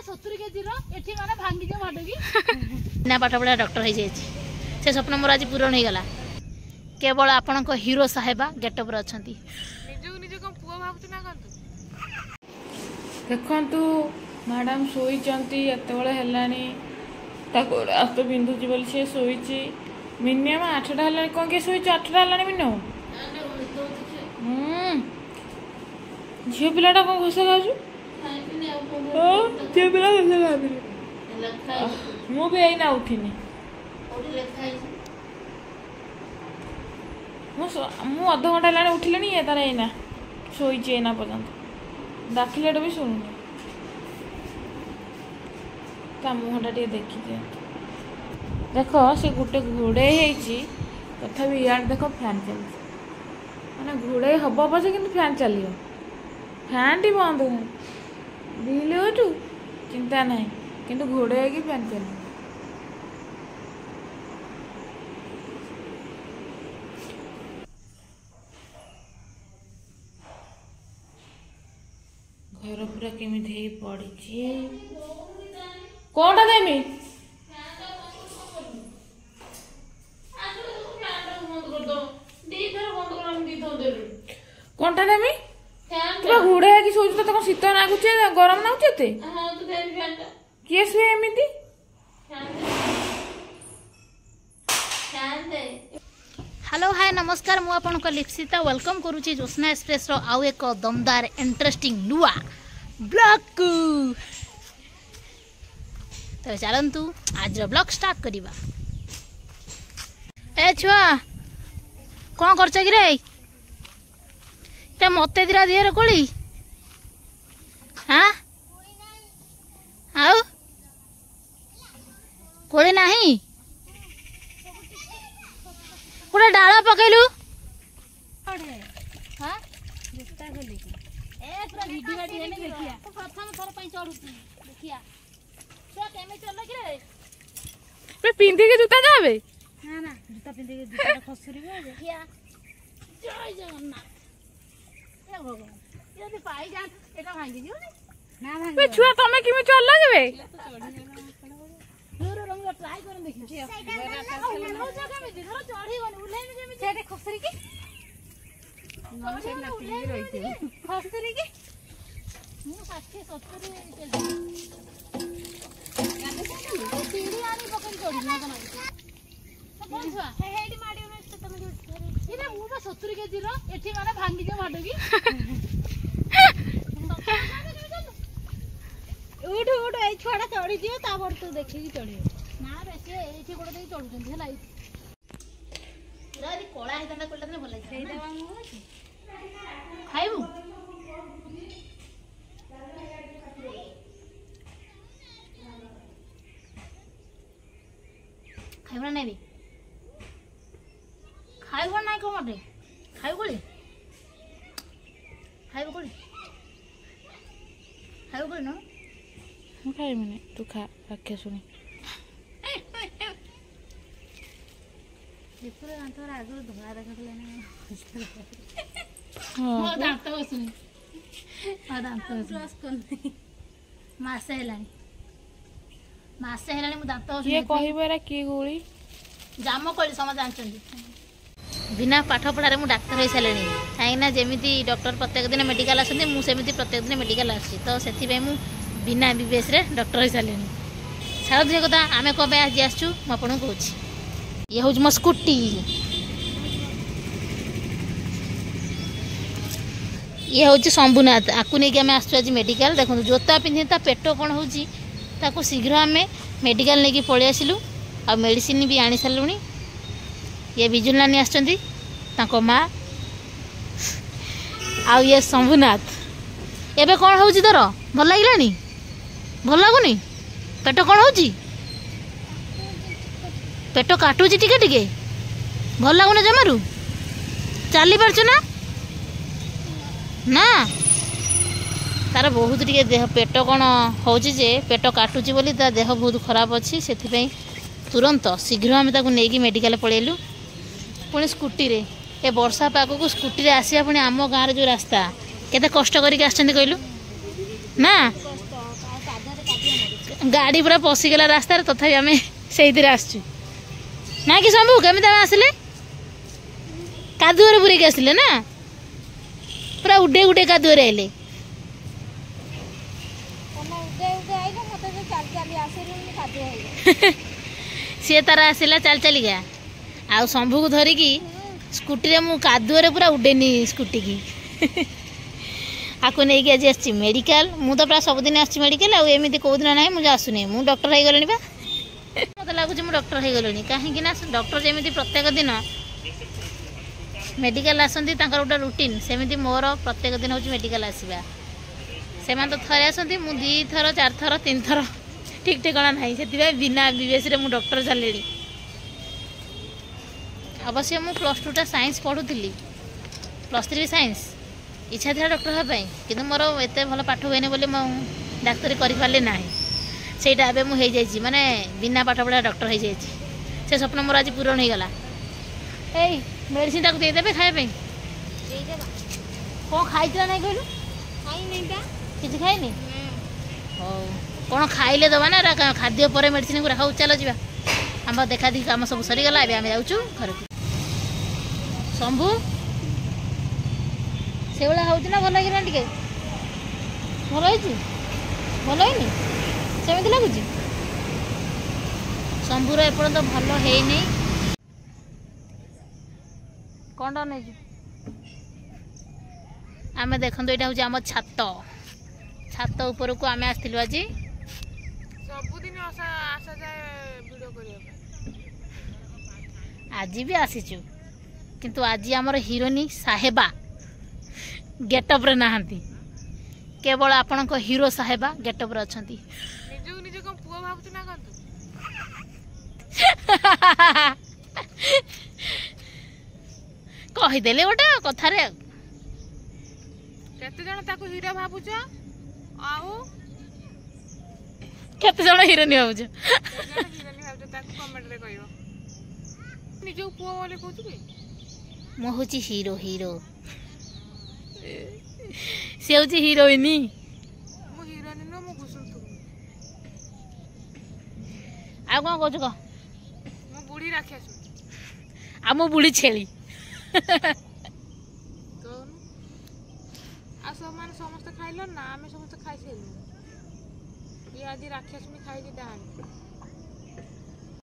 70 KG रो एठी माने भांगी के माडगी ना पाठ पढ़ा डॉक्टर हो जाय से स्वप्न मोर आज पूरण हो गला केवल आपण को हीरो साहेबा गेटअप रे अछंती निजु को पुओ भाबुत ना कंतु देखंतु मैडम सोई चंती एते बेले हेलानी ताको आस्तो बिंदु जी बोली से सोईची मिनिमम 8टा हेलानी कोन के सोईची 8टा हेलानी मिनो झियो पिलाटा कोन घोसा खाजु झियो पिला घोसा खाबी मु भी आई ना उठिनी मु अध घंटा हेलानी उठिलेनी ये तार एना सोईची एना पर्यंत डाकिले भी सुनुनी ता मुहटा टे देखी दे देख से गोटे घोड़े तथापि यार देख फैन चलती मैंने घोड़े हम पचे कि फैन चलो फैन टी बंद बिल उठू चिंता ना कि घोड़े कि फैन चलो घर पूरा केमी पड़ी कौनटा देमी कौनटा देमी तू घोड़े कि सोच तो शीत नागुचे गरम नागुचे किए शुए एमती हेलो हाय नमस्कार मु आपन को लिप्सिता वेलकम करूची जोस्ना एक्सप्रेस रो आउ एक दमदार इंटरेस्टिंग नुआ ब्लॉग को तो चलतु आज ब्लॉग स्टार्ट करिबा ए छुआ कौन करछ कि रे ते मते दिरा दिएर कोली हां आउ कोली नाही कोडा डाला पकेलु हां जुत्ता खोली ए पूरा वीडियो वाडी हेने देखिया तो प्रथम थर पई चढुती देखिया तो केमे चलला कि रे पे पिंदी के जूता जाबे ना ना जूता पिंदी के जूता खसरिबे देखिया जय जगन्नाथ ए भगवान ये भी पाई जा एटा भांगी दियो ना भांगी पे छुआ तमे किमे चलला जेबे रो रंग ट्राई करन देखिया रो जगह में धर चढ़ी गन उले में जेमी सेटे खसरी की नमसे ना पी रहिते खसरी की मु 60 70 सीढ़ी आनी पकन चढ़ी ना ना कौन छुआ हेडी माडी में तो तमे इने मु 70 केजी रो एठी माने भांगी के माडगी उठ उठ ए छोड़ा चढ़ी दियो ताबर तू देखि चढ़ियो ना रे से एठी गोड़ दे चढ़ु जंदी हलाई रारी कोळा हेता कोळा ने भलाई सेई देवा मु खाइबू खाइबा नै बे खाइबा नै को मटे खाइबू कोली खाइबू कोली खाइबू कोली न मु खाइ मने तू खा आखे सुनी देखो अंतर आगु धोला देखले ना हां दांत बसुनी हां दांत ब्रश करनी मासे हेलानी मु दांत बसुनी ये कहिबो रे की गोली जाम कोली समझ जानचंदी बिना पाठ पढ़ारे मु डाक्टर होई सालेनी काईना जेमिति डॉक्टर प्रत्येक दिन मेडिकल आसंती मु सेमिति प्रत्येक दिन मेडिकल आसी तो सेथि बे मु बिना बीबीएस रे डॉक्टर होई सालेनी छाड़ दिए कथा आमे कबे आज आछू म आपन को कहूची ये हूँ मो स्कूटी ये हूँ शंभुनाथ आपको नहीं आम आसु आज मेडिकल देखो जोता पिंधि पेट कौन हो शीघ्र आम मेडिकल नहीं पलि आसिलु आ मेडिसिन भी आनी सारूँ ये बिजुल नानी आसो माँ आउ ये शंभुनाथ एबे कौन हो तोर भल लगे भल लगुनि पेट कौन हो पेट काटुची टिके टिके भल लगुनि जमारू चली पारछ ना ना तार बहुत टिके देह पेट कौन हो पेट काटुची बोली ता देह बहुत खराब अच्छी से तुरंत शीघ्र आम नहीं मेडिकल पलैलु पुणी स्कूटी रे ए वर्षा पाग को स्कूटी रे आसिया पुणी आम गाँव जो रास्ता केते कष्ट करके कहलु ना गाड़ी पूरा पशिगला रास्तार तथापि आम से आसचु ना कि शंभू केमी आम आसिले कादुअरे बुरेक आसिले ना पूरा उडे उडे कादुअरे आइले सी तार आसला चल चलिका आ शंभू को धरिकी स्कूटी रे मु कादुअरे पूरा उडेनी स्कूटी की आपको नहीं कि आज आसी मेडिकल मु तो प्राय सबुदिन आसी मेडिकल आमती कौ दिन ना मुझे आसुनी मु डॉक्टर हो गलनी बा मत लगुच मु डॉक्टर हो गलनी कहीं डॉक्टर जमी प्रत्येक दिन मेडिकल आसती गोटे रुटीन सेमती मोर प्रत्येक दिन हूँ मेडिकल आसवा से तो थे आसती मु 2 थर 4 थर 3 थर ठीक ठिकाना ना से बिना बीबीएस रे मु डॉक्टर चले अवश्य मु +2 टा साइंस पढ़ुली +3 साइंस इच्छा था डॉक्टर हाँपाई कि मोर एत भल पाठ हुए बोली मु डाक्तरी करें ना ସେଇଟା ଏବେ ମୁଁ ହେଇଯାଇଛି ମାନେ ବିନା ପାଠ ପଢ଼ା ଡକ୍ଟର ହେଇଯାଇଛି ସେ ସ୍ୱପ୍ନ ମୋର ଆଜି ପୂରଣ ହେଇଗଲା ଏଇ ମେଡ଼ିସିନ ଟାକୁ ଦେଇଦେବେ ଖାଇବା ପାଇଁ ଦେଇଦେବା କ'ଣ ଖାଇଥିଲା ନାହିଁ କହିଲୁ ଖାଇନି ବା କିଛି ଖାଇନି ହଉ କ'ଣ ଖାଇଲେ ଦେବା ନା ଖାଦ୍ୟ ପରେ ମେଡ଼ିସିନ ଗୁରା ହଉ ଚାଲ ଯିବା ଆମର ଦେଖା ଦେଖି କାମ ସବୁ ସରିଗଲା ଏବେ ଆମେ ଯାଉଛୁ ଘରକୁ ଶମ୍ଭୁ ସେଇଭଳିଆ ହେଉଛି ନା ଭଲ ହେଇଗଲା ଟିକେ ଭଲ ହେଇଛି ଭଲ ହେଇନି सेमती लगुच शंभूर एपर्यंत भल है कौन नहीं आम देखो यहाँ हूँ आम छात छात ऊपर को आम आसलु आज आज भी आसीचु किंतु आज आमर हिरोनी साहेबा गेटअप रे नहांती केवल आपण हीरो साहेबा गेटअप रे अछंती कहीदेले गोटे कथार केते जण ताको हीरो भाबुछ आउ केते जण हिरोनी भाबुछ हिरोनी भाबुछ ताको कमेंट रे कहियो निजो पुओ बोले कहू कि मो होची हीरो हीरो से होची हीरोइनी मो हीरोइनी नो मो घुसुम तू आ कोन कहू को मो बुढ़ी राखियासु आ मो बुढ़ी छेली तो आ सब मान समस्त खाइलो ना आमे समस्त खाइ सेलु ये आज राखियासु खाइ जे दान